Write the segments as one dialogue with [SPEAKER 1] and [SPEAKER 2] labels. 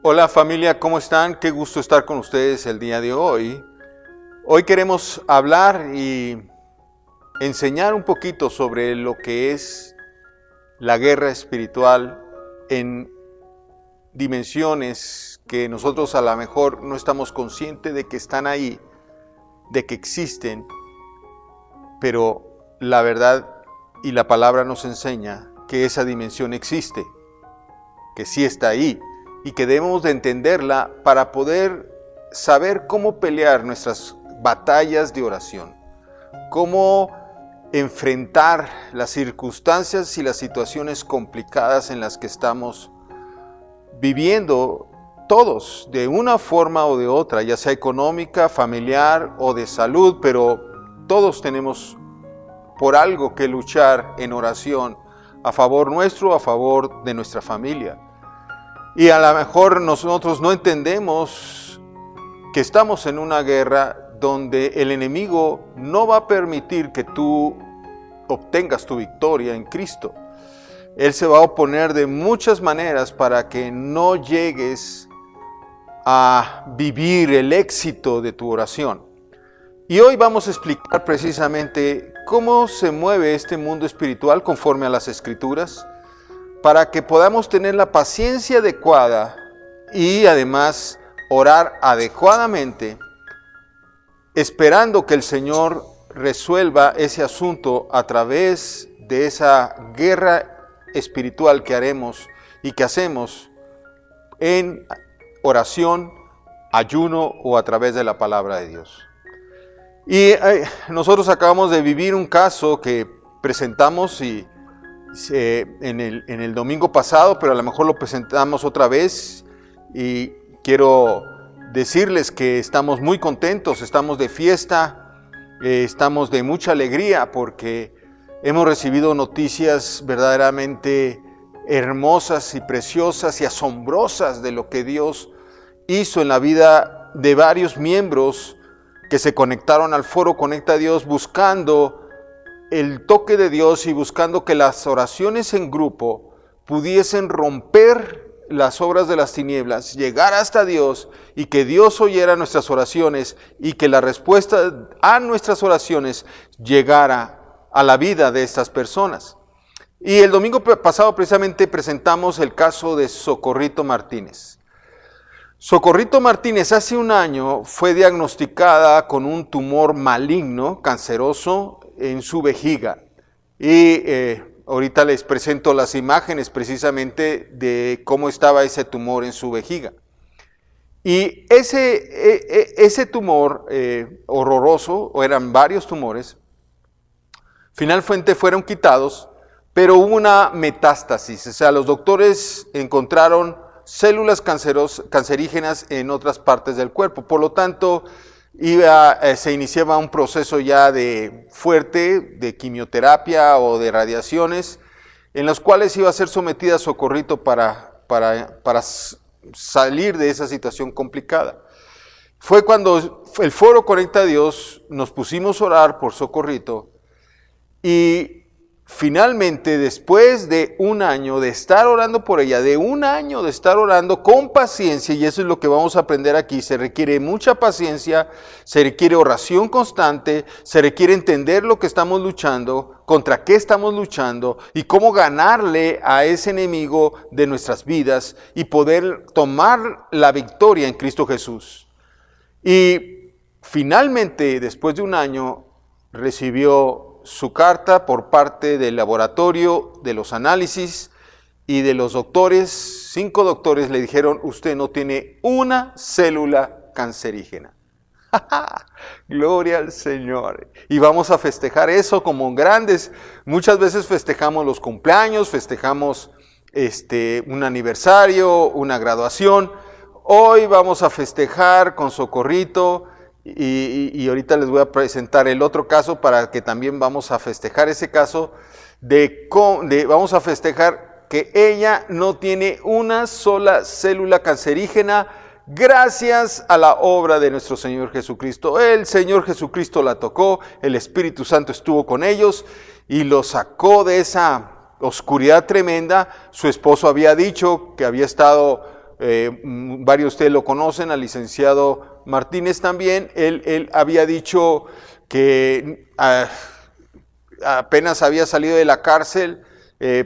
[SPEAKER 1] Hola familia, ¿cómo están? Qué gusto estar con ustedes el día de hoy. Hoy queremos hablar y enseñar un poquito sobre lo que es la guerra espiritual en dimensiones que nosotros a lo mejor no estamos conscientes de que están ahí, de que existen, pero la verdad y la palabra nos enseña que esa dimensión existe, que sí está ahí y que debemos de entenderla para poder saber cómo pelear nuestras batallas de oración, cómo enfrentar las circunstancias y las situaciones complicadas en las que estamos viviendo todos, de una forma o de otra, ya sea económica, familiar o de salud, pero todos tenemos por algo que luchar en oración a favor nuestro, a favor de nuestra familia. Y a lo mejor nosotros no entendemos que estamos en una guerra donde el enemigo no va a permitir que tú obtengas tu victoria en Cristo. Él se va a oponer de muchas maneras para que no llegues a vivir el éxito de tu oración. Y hoy vamos a explicar precisamente cómo se mueve este mundo espiritual conforme a las Escrituras, para que podamos tener la paciencia adecuada y además orar adecuadamente, esperando que el Señor resuelva ese asunto a través de esa guerra espiritual que haremos y que hacemos en oración, ayuno o a través de la palabra de Dios. Y nosotros acabamos de vivir un caso que presentamos en el domingo pasado, pero a lo mejor lo presentamos otra vez y quiero decirles que estamos muy contentos, estamos de fiesta, estamos de mucha alegría porque hemos recibido noticias verdaderamente hermosas y preciosas y asombrosas de lo que Dios hizo en la vida de varios miembros que se conectaron al foro Conecta a Dios buscando el toque de Dios y buscando que las oraciones en grupo pudiesen romper las obras de las tinieblas, llegar hasta Dios y que Dios oyera nuestras oraciones y que la respuesta a nuestras oraciones llegara a la vida de estas personas. Y el domingo pasado precisamente presentamos el caso de Socorrito Martínez. Socorrito Martínez hace un año fue diagnosticada con un tumor maligno, canceroso, en su vejiga. Y ahorita les presento las imágenes precisamente de cómo estaba ese tumor en su vejiga. Y ese tumor horroroso, o eran varios tumores, finalmente fueron quitados, pero hubo una metástasis. O sea, los doctores encontraron células cancerígenas en otras partes del cuerpo. Por lo tanto, se iniciaba un proceso ya de fuerte de quimioterapia o de radiaciones, en los cuales iba a ser sometida Socorrito para salir de esa situación complicada. Fue cuando el foro Conecta a Dios nos pusimos a orar por Socorrito y finalmente, después de un año de estar orando por ella, de un año de estar orando con paciencia, y eso es lo que vamos a aprender aquí, se requiere mucha paciencia, se requiere oración constante, se requiere entender lo que estamos luchando, contra qué estamos luchando y cómo ganarle a ese enemigo de nuestras vidas y poder tomar la victoria en Cristo Jesús. Y finalmente, después de un año, recibió su carta por parte del laboratorio, de los análisis y de los doctores. 5 doctores le dijeron: usted no tiene una célula cancerígena. Gloria al Señor. Y vamos a festejar eso como grandes. Muchas veces festejamos los cumpleaños, festejamos un aniversario, una graduación. Hoy vamos a festejar con Socorrito. Y ahorita les voy a presentar el otro caso para que también vamos a festejar ese caso vamos a festejar que ella no tiene una sola célula cancerígena gracias a la obra de nuestro Señor Jesucristo. El Señor Jesucristo la tocó, el Espíritu Santo estuvo con ellos y los sacó de esa oscuridad tremenda. Su esposo había dicho que había estado varios de ustedes lo conocen, al licenciado Martínez también. Él había dicho que apenas había salido de la cárcel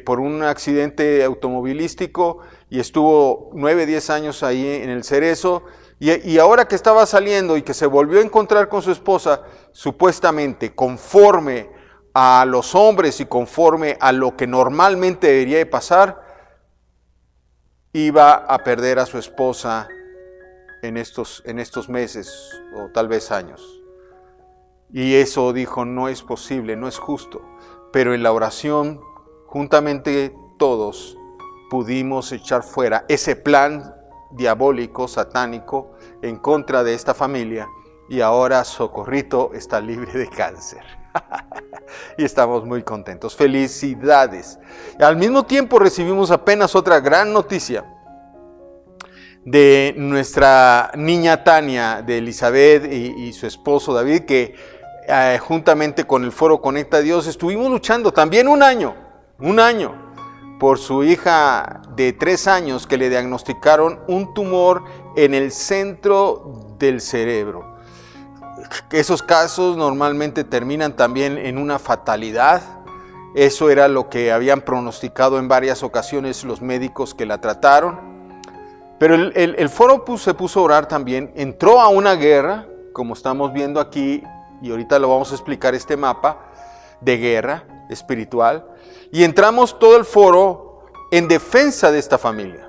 [SPEAKER 1] por un accidente automovilístico y estuvo 9, 10 años ahí en el Cerezo. Y ahora que estaba saliendo y que se volvió a encontrar con su esposa, supuestamente conforme a los hombres y conforme a lo que normalmente debería de pasar, iba a perder a su esposa en estos meses o tal vez años. Y eso dijo, no es posible, no es justo. Pero en la oración, juntamente todos pudimos echar fuera ese plan diabólico, satánico, en contra de esta familia, y ahora Socorrito está libre de cáncer. Y estamos muy contentos. ¡Felicidades! Al mismo tiempo recibimos apenas otra gran noticia de nuestra niña Tania, de Elizabeth y su esposo David, que juntamente con el Foro Conecta a Dios estuvimos luchando también un año, por su hija de 3 años que le diagnosticaron un tumor en el centro del cerebro. Esos casos normalmente terminan también en una fatalidad. Eso era lo que habían pronosticado en varias ocasiones los médicos que la trataron. Pero el foro se puso a orar también, entró a una guerra, como estamos viendo aquí, y ahorita lo vamos a explicar este mapa de guerra espiritual. Y entramos todo el foro en defensa de esta familia.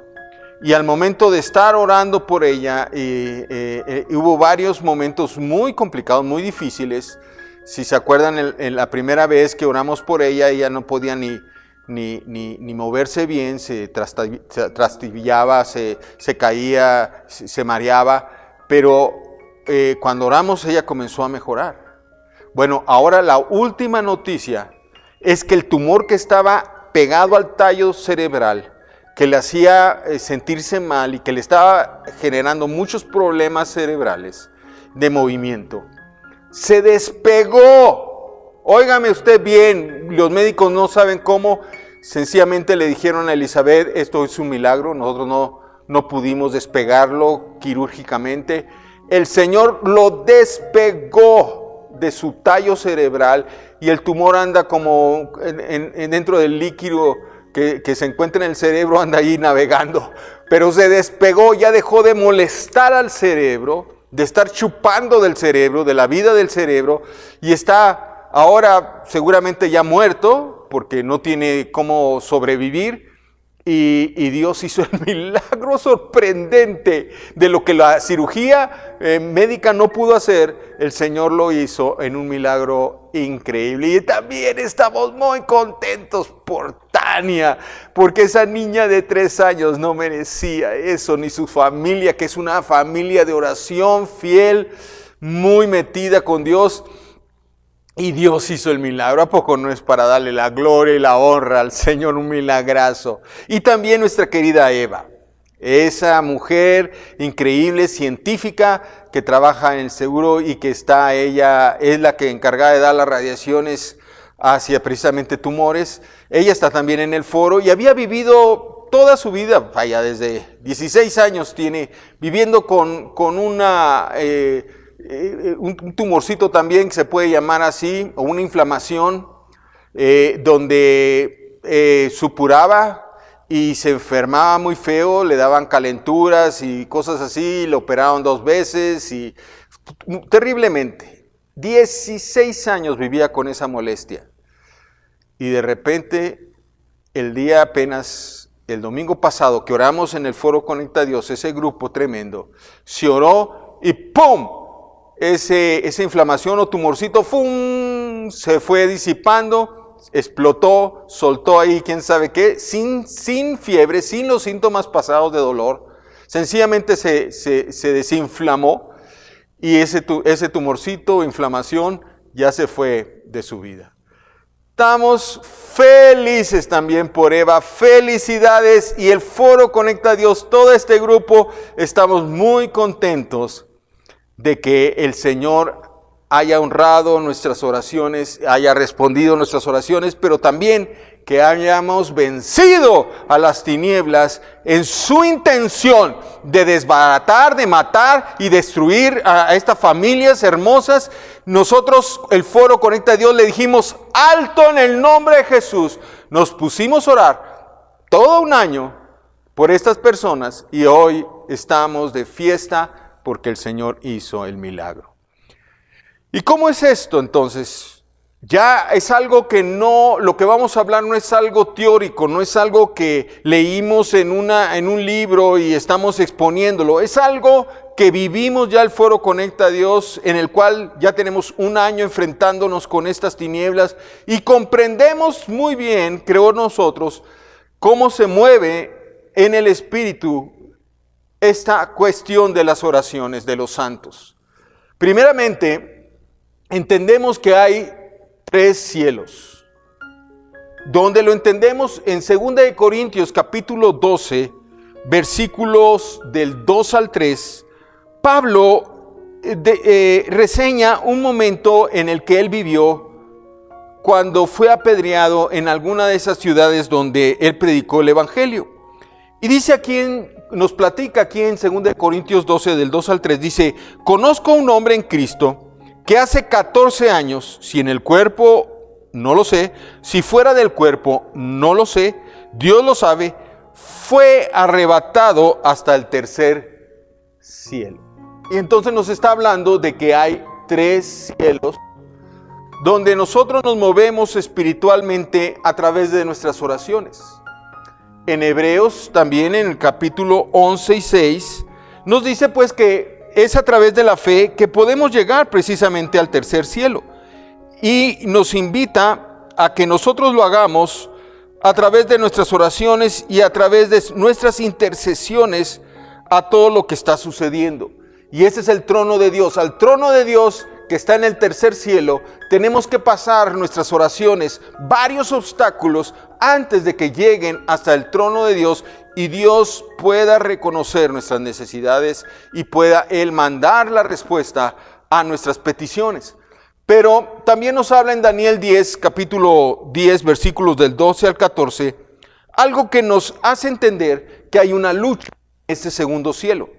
[SPEAKER 1] Y al momento de estar orando por ella, hubo varios momentos muy complicados, muy difíciles. Si se acuerdan, en la primera vez que oramos por ella no podía ni moverse bien, se trastabillaba, se caía, se mareaba. Pero cuando oramos ella comenzó a mejorar. Bueno, ahora la última noticia es que el tumor que estaba pegado al tallo cerebral, que le hacía sentirse mal y que le estaba generando muchos problemas cerebrales de movimiento, se despegó. Óigame usted bien, los médicos no saben cómo, sencillamente le dijeron a Elizabeth, esto es un milagro, nosotros no pudimos despegarlo quirúrgicamente. El Señor lo despegó de su tallo cerebral y el tumor anda como dentro del líquido que se encuentra en el cerebro, anda ahí navegando, pero se despegó, ya dejó de molestar al cerebro, de estar chupando del cerebro, de la vida del cerebro, y está ahora seguramente ya muerto, porque no tiene cómo sobrevivir, y Dios hizo el milagro sorprendente de lo que la cirugía médica no pudo hacer. El Señor lo hizo en un milagro increíble. Y también estamos muy contentos por Tania, porque esa niña de 3 años no merecía eso, ni su familia, que es una familia de oración fiel, muy metida con Dios. Y Dios hizo el milagro. ¿A poco no es para darle la gloria y la honra al Señor? Un milagrazo. Y también nuestra querida Eva, esa mujer increíble, científica, que trabaja en el seguro y que ella es la que encargada de dar las radiaciones hacia precisamente tumores. Ella está también en el foro y había vivido toda su vida, vaya, desde 16 años tiene, viviendo con un tumorcito también, que se puede llamar así, o una inflamación, donde supuraba y se enfermaba muy feo, le daban calenturas y cosas así, le operaron 2 veces y terriblemente. 16 años vivía con esa molestia. Y de repente, el domingo pasado que oramos en el Foro Conecta a Dios, ese grupo tremendo, se oró y ¡pum! Esa inflamación o tumorcito ¡fum! Se fue disipando, explotó, soltó ahí quién sabe qué, sin fiebre, sin los síntomas pasados de dolor. Sencillamente se desinflamó y ese tumorcito o inflamación ya se fue de su vida. Estamos felices también por Eva, felicidades, y el Foro Conecta a Dios, todo este grupo, estamos muy contentos de que el Señor haya honrado nuestras oraciones, haya respondido nuestras oraciones, pero también que hayamos vencido a las tinieblas en su intención de desbaratar, de matar y destruir a estas familias hermosas. Nosotros, el Foro Conecta a Dios, le dijimos: alto en el nombre de Jesús. Nos pusimos a orar todo un año por estas personas y hoy estamos de fiesta porque el Señor hizo el milagro. ¿Y cómo es esto entonces? Ya es algo que no, lo que vamos a hablar no es algo teórico, no es algo que leímos en un libro y estamos exponiéndolo. Es algo que vivimos ya el Foro Conecta a Dios, en el cual ya tenemos un año enfrentándonos con estas tinieblas y comprendemos muy bien, creo nosotros, cómo se mueve en el Espíritu esta cuestión de las oraciones de los santos. Primeramente, entendemos que hay 3 cielos. Donde lo entendemos en 2 de Corintios capítulo 12, versículos del 2 al 3, Pablo reseña un momento en el que él vivió cuando fue apedreado en alguna de esas ciudades donde él predicó el evangelio. Y dice aquí, nos platica aquí en 2 de Corintios 12, del 2 al 3, dice: conozco a un hombre en Cristo que hace 14 años, si en el cuerpo no lo sé, si fuera del cuerpo no lo sé, Dios lo sabe, fue arrebatado hasta el tercer cielo. Y entonces nos está hablando de que hay 3 cielos donde nosotros nos movemos espiritualmente a través de nuestras oraciones. En Hebreos, también en el capítulo 11 y 6, nos dice pues que es a través de la fe que podemos llegar precisamente al tercer cielo. Y nos invita a que nosotros lo hagamos a través de nuestras oraciones y a través de nuestras intercesiones a todo lo que está sucediendo. Y ese es el trono de Dios. Al trono de Dios que está en el tercer cielo, tenemos que pasar nuestras oraciones, varios obstáculos, antes de que lleguen hasta el trono de Dios y Dios pueda reconocer nuestras necesidades y pueda Él mandar la respuesta a nuestras peticiones. Pero también nos habla en Daniel 10, capítulo 10, versículos del 12 al 14, algo que nos hace entender que hay una lucha en este segundo cielo.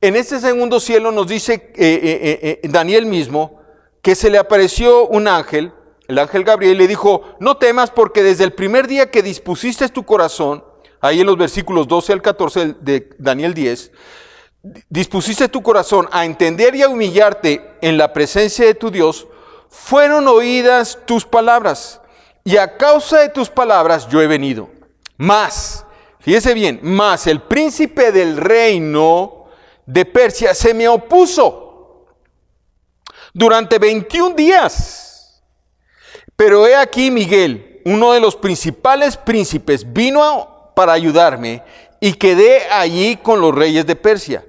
[SPEAKER 1] En este segundo cielo nos dice Daniel mismo que se le apareció un ángel, el ángel Gabriel, y le dijo: no temas, porque desde el primer día que dispusiste tu corazón, ahí en los versículos 12 al 14 de Daniel 10, dispusiste tu corazón a entender y a humillarte en la presencia de tu Dios, fueron oídas tus palabras, y a causa de tus palabras yo he venido. Mas, fíjese bien, mas el príncipe del reino de Persia se me opuso durante 21 días. Pero he aquí Miguel, uno de los principales príncipes, vino para ayudarme y quedé allí con los reyes de Persia.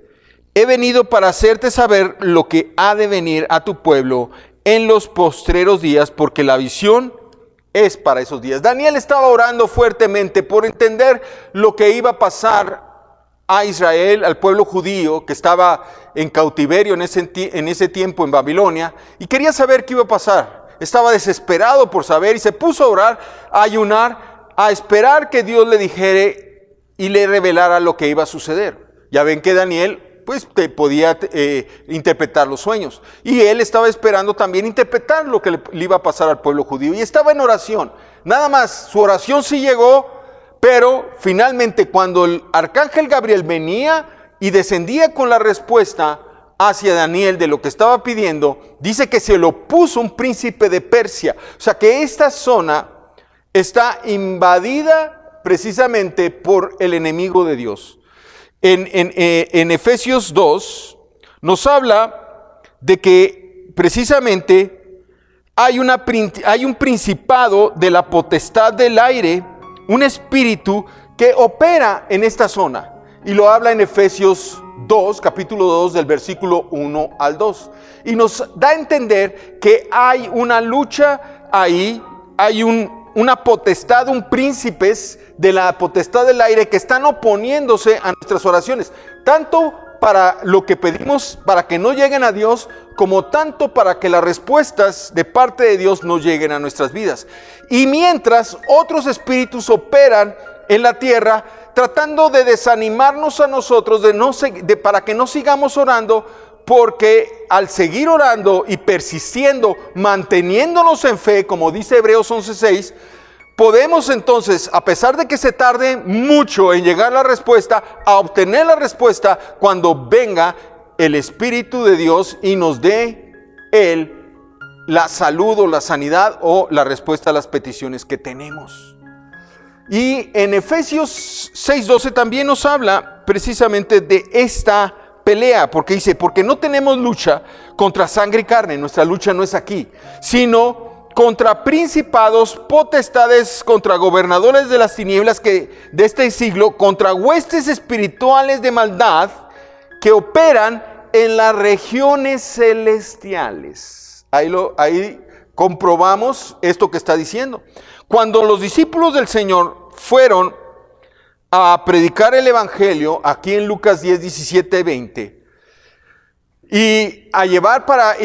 [SPEAKER 1] He venido para hacerte saber lo que ha de venir a tu pueblo en los postreros días, porque la visión es para esos días. Daniel estaba orando fuertemente por entender lo que iba a pasar a Israel, al pueblo judío que estaba en cautiverio en ese tiempo en Babilonia, y quería saber qué iba a pasar. Estaba desesperado por saber y se puso a orar, a ayunar, a esperar que Dios le dijera y le revelara lo que iba a suceder. Ya ven que Daniel pues podía interpretar los sueños, y él estaba esperando también interpretar lo que le iba a pasar al pueblo judío, y estaba en oración. Nada más, su oración sí llegó. Pero finalmente, cuando el arcángel Gabriel venía y descendía con la respuesta hacia Daniel de lo que estaba pidiendo, dice que se lo puso un príncipe de Persia. O sea que esta zona está invadida precisamente por el enemigo de Dios. En Efesios 2 nos habla de que precisamente hay un principado de la potestad del aire, un espíritu que opera en esta zona. Y lo habla en Efesios 2, capítulo 2, del versículo 1 al 2. Y nos da a entender que hay una lucha ahí, hay una potestad, un príncipes de la potestad del aire que están oponiéndose a nuestras oraciones. Tanto para lo que pedimos, para que no lleguen a Dios, como tanto para que las respuestas de parte de Dios no lleguen a nuestras vidas. Y mientras otros espíritus operan en la tierra, tratando de desanimarnos a nosotros, para que no sigamos orando, porque al seguir orando y persistiendo, manteniéndonos en fe, como dice Hebreos 11:6, podemos entonces, a pesar de que se tarde mucho en llegar la respuesta, a obtener la respuesta cuando venga el Espíritu de Dios y nos dé Él la salud o la sanidad o la respuesta a las peticiones que tenemos. Y en Efesios 6:12 también nos habla precisamente de esta pelea, porque dice, porque no tenemos lucha contra sangre y carne, nuestra lucha no es aquí, sino contra principados, potestades, contra gobernadores de las tinieblas de este siglo, contra huestes espirituales de maldad que operan en las regiones celestiales. Ahí comprobamos esto que está diciendo. Cuando los discípulos del Señor fueron a predicar el Evangelio, aquí en Lucas 10, 17, 20, y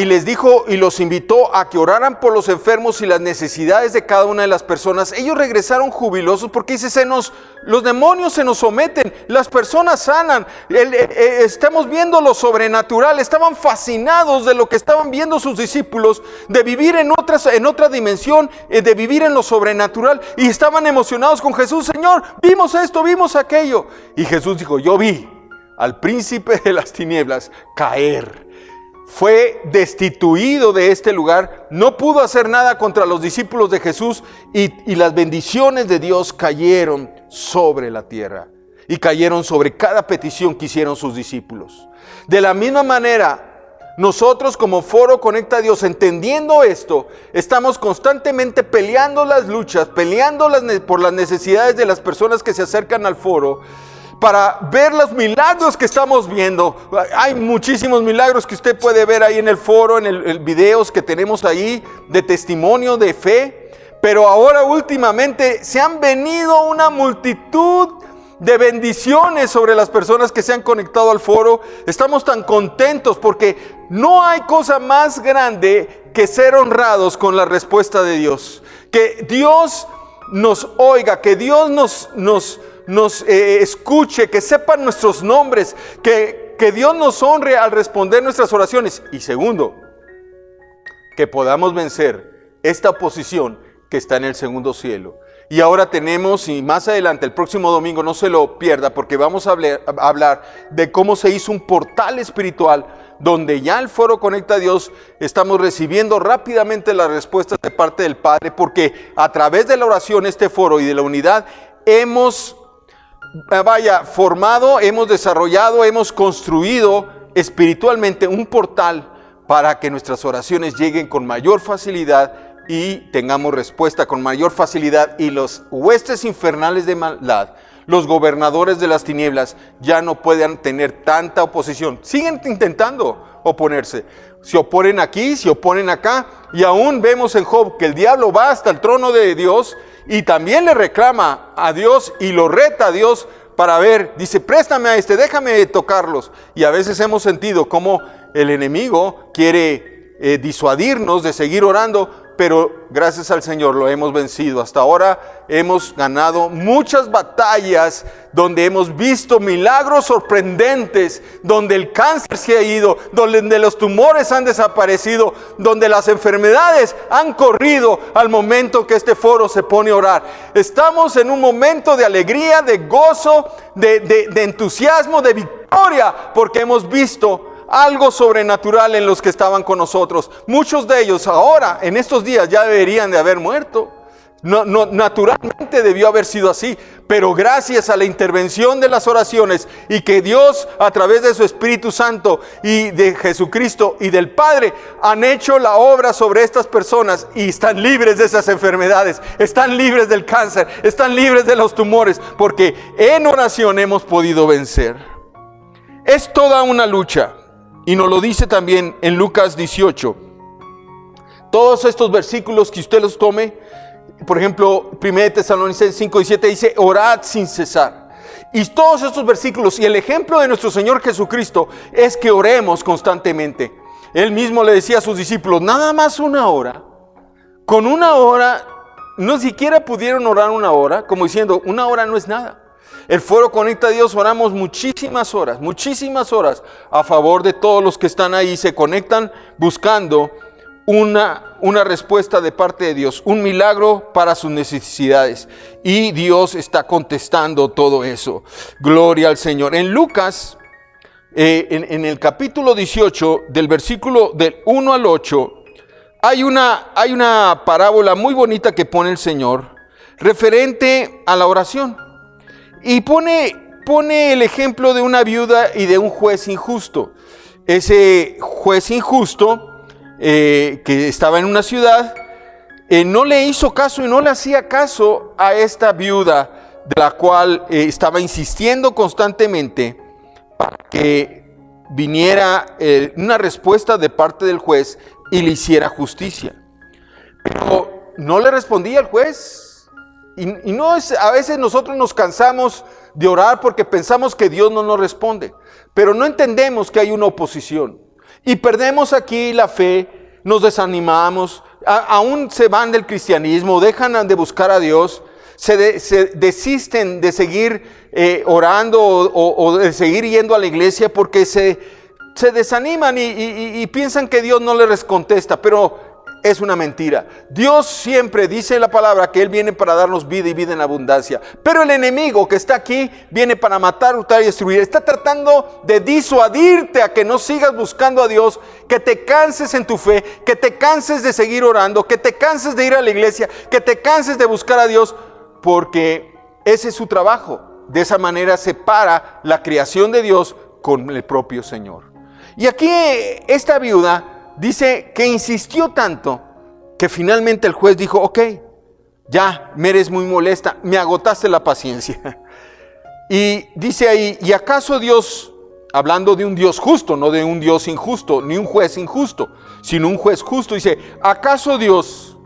[SPEAKER 1] les dijo y los invitó a que oraran por los enfermos y las necesidades de cada una de las personas, ellos regresaron jubilosos porque dice, los demonios se nos someten, las personas sanan, estamos viendo lo sobrenatural, estaban fascinados de lo que estaban viendo sus discípulos, de vivir en otra dimensión, de vivir en lo sobrenatural, y estaban emocionados con Jesús. Señor, vimos esto, vimos aquello, y Jesús dijo, yo vi al príncipe de las tinieblas caer. Fue destituido de este lugar, no pudo hacer nada contra los discípulos de Jesús, y las bendiciones de Dios cayeron sobre la tierra y cayeron sobre cada petición que hicieron sus discípulos. De la misma manera, nosotros como Foro Conecta a Dios, entendiendo esto, estamos constantemente peleando las luchas, peleando por las necesidades de las personas que se acercan al foro, para ver los milagros que estamos viendo. Hay muchísimos milagros que usted puede ver ahí en el foro, en el videos que tenemos ahí de testimonio de fe. Pero ahora últimamente se han venido una multitud de bendiciones sobre las personas que se han conectado al foro. Estamos tan contentos porque no hay cosa más grande que ser honrados con la respuesta de Dios. Que Dios nos oiga, que Dios nos escuche, que sepan nuestros nombres, que Dios nos honre al responder nuestras oraciones. Y segundo, que podamos vencer esta oposición que está en el segundo cielo. Y ahora tenemos, y más adelante, el próximo domingo, no se lo pierda, porque vamos a hablar de cómo se hizo un portal espiritual, donde ya el Foro Conecta a Dios estamos recibiendo rápidamente las respuestas de parte del Padre, porque a través de la oración, este foro y de la unidad, hemos formado, hemos desarrollado, hemos construido espiritualmente un portal para que nuestras oraciones lleguen con mayor facilidad y tengamos respuesta con mayor facilidad, y los huestes infernales de maldad, los gobernadores de las tinieblas, ya no puedan tener tanta oposición. Siguen intentando oponerse, se oponen aquí, se oponen acá, y aún vemos en Job que el diablo va hasta el trono de Dios y también le reclama a Dios y lo reta a Dios para ver, dice, préstame a déjame tocarlos. Y a veces hemos sentido como el enemigo quiere disuadirnos de seguir orando, pero gracias al Señor lo hemos vencido. Hasta ahora hemos ganado muchas batallas donde hemos visto milagros sorprendentes, donde el cáncer se ha ido, donde los tumores han desaparecido, donde las enfermedades han corrido al momento que este foro se pone a orar. Estamos en un momento de alegría, de gozo, de entusiasmo, de victoria, porque hemos visto algo sobrenatural en los que estaban con nosotros. Muchos de ellos ahora, en estos días, ya deberían de haber muerto. No, naturalmente debió haber sido así, pero gracias a la intervención de las oraciones, y que Dios a través de su Espíritu Santo y de Jesucristo y del Padre han hecho la obra sobre estas personas, y están libres de esas enfermedades, están libres del cáncer, están libres de los tumores, porque en oración hemos podido vencer. Es toda una lucha. Y nos lo dice también en Lucas 18. Todos estos versículos que usted los tome, por ejemplo, 1 Tesalonicenses 5:17 dice, orad sin cesar. Y todos estos versículos y el ejemplo de nuestro Señor Jesucristo es que oremos constantemente. Él mismo le decía a sus discípulos, nada más una hora. Con una hora, no siquiera pudieron orar una hora, como diciendo, una hora no es nada. El Foro Conecta a Dios oramos muchísimas horas a favor de todos los que están ahí, se conectan buscando una respuesta de parte de Dios, un milagro para sus necesidades. Y Dios está contestando todo eso. Gloria al Señor. En Lucas, en el capítulo 18, del versículo del 1 al 8, hay una parábola muy bonita que pone el Señor referente a la oración. Y pone el ejemplo de una viuda y de un juez injusto. Ese juez injusto que estaba en una ciudad, no le hizo caso y no le hacía caso a esta viuda, de la cual estaba insistiendo constantemente para que viniera una respuesta de parte del juez y le hiciera justicia. Pero no le respondía el juez. Y no es, a veces nosotros nos cansamos de orar porque pensamos que Dios no nos responde, pero no entendemos que hay una oposición y perdemos aquí la fe, nos desanimamos, aún se van del cristianismo, dejan de buscar a Dios, se desisten de seguir orando o de seguir yendo a la iglesia porque se desaniman y piensan que Dios no les contesta, pero es una mentira. Dios siempre dice en la palabra que Él viene para darnos vida y vida en abundancia. Pero el enemigo que está aquí viene para matar, hurtar y destruir. Está tratando de disuadirte a que no sigas buscando a Dios, que te canses en tu fe, que te canses de seguir orando, que te canses de ir a la iglesia, que te canses de buscar a Dios, porque ese es su trabajo. De esa manera separa la creación de Dios con el propio Señor. Y aquí esta viuda dice que insistió tanto que finalmente el juez dijo, ok, ya me eres muy molesta, me agotaste la paciencia. Y dice ahí, ¿y acaso Dios, hablando de un Dios justo, no de un Dios injusto, ni un juez injusto, sino un juez justo, dice, ¿acaso Dios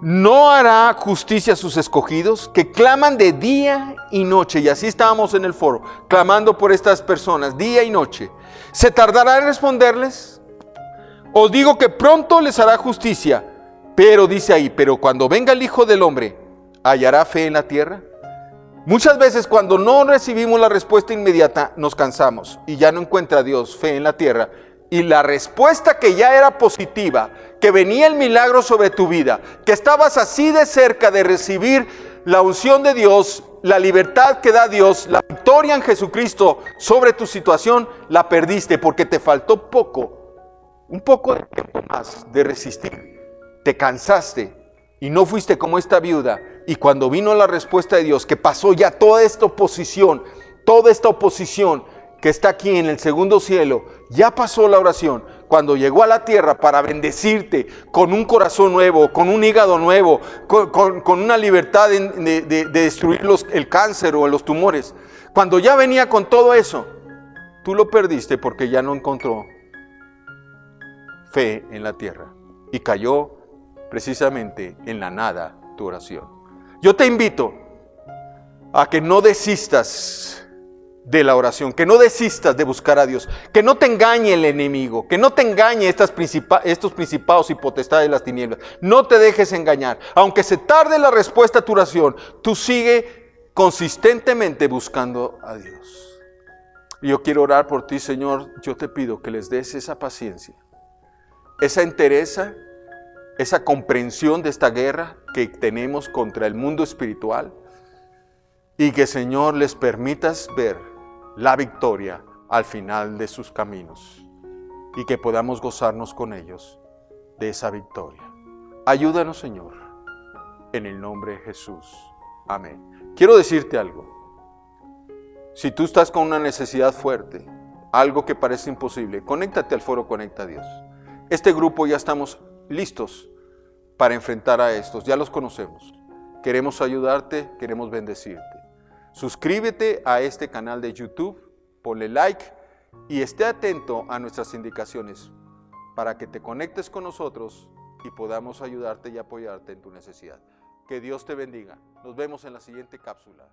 [SPEAKER 1] no hará justicia a sus escogidos que claman de día y noche? Y así estábamos en el foro, clamando por estas personas, día y noche. ¿Se tardará en responderles? Os digo que pronto les hará justicia, pero dice ahí, pero cuando venga el Hijo del Hombre, ¿hallará fe en la tierra? Muchas veces cuando no recibimos la respuesta inmediata, nos cansamos y ya no encuentra Dios fe en la tierra. Y la respuesta que ya era positiva, que venía el milagro sobre tu vida, que estabas así de cerca de recibir la unción de Dios, la libertad que da Dios, la victoria en Jesucristo sobre tu situación, la perdiste porque te faltó un poco de tiempo más de resistir. Te cansaste y no fuiste como esta viuda. Y cuando vino la respuesta de Dios, que pasó ya toda esta oposición que está aquí en el segundo cielo, ya pasó la oración. Cuando llegó a la tierra para bendecirte con un corazón nuevo, con un hígado nuevo, con una libertad de destruir el cáncer o los tumores. Cuando ya venía con todo eso, tú lo perdiste porque ya no encontró fe en la tierra y cayó precisamente en la nada tu oración. Yo te invito a que no desistas de la oración, que no desistas de buscar a Dios, que no te engañe el enemigo, que no te engañe estos principados y potestades de las tinieblas. No te dejes engañar. Aunque se tarde la respuesta a tu oración, tú sigue consistentemente buscando a Dios. Y yo quiero orar por ti, Señor. Yo te pido que les des esa paciencia, esa entereza, esa comprensión de esta guerra que tenemos contra el mundo espiritual, y que, Señor, les permitas ver la victoria al final de sus caminos y que podamos gozarnos con ellos de esa victoria. Ayúdanos, Señor, en el nombre de Jesús. Amén. Quiero decirte algo. Si tú estás con una necesidad fuerte, algo que parece imposible, conéctate al Foro Conecta a Dios. Este grupo ya estamos listos para enfrentar a estos, ya los conocemos. Queremos ayudarte, queremos bendecirte. Suscríbete a este canal de YouTube, ponle like y esté atento a nuestras indicaciones para que te conectes con nosotros y podamos ayudarte y apoyarte en tu necesidad. Que Dios te bendiga. Nos vemos en la siguiente cápsula.